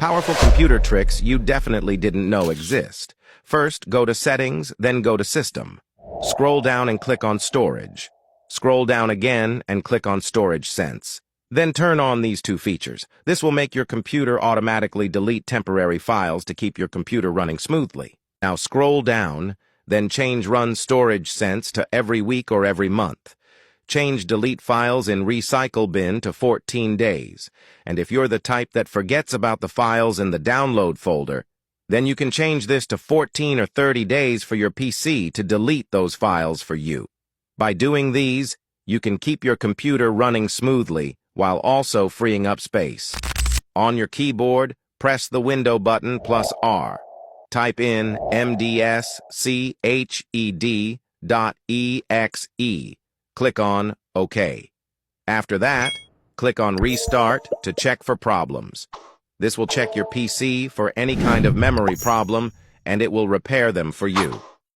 Powerful computer tricks you definitely didn't know exist. First, go to Settings, then go to System. Scroll down and click on Storage. Scroll down again and click on Storage Sense. Then turn on these two features. This will make your computer automatically delete temporary files to keep your computer running smoothly. Now scroll down, then change Run Storage Sense to every week or every month. Change Delete Files in Recycle Bin to 14 days. And if you're the type that forgets about the files in the download folder, then you can change this to 14 or 30 days for your PC to delete those files for you. By doing these, you can keep your computer running smoothly while also freeing up space. On your keyboard, press the Window button plus R. Type in mdsched.exe. Click on OK. After that, click on Restart to check for problems. This will check your PC for any kind of memory problem, and it will repair them for you.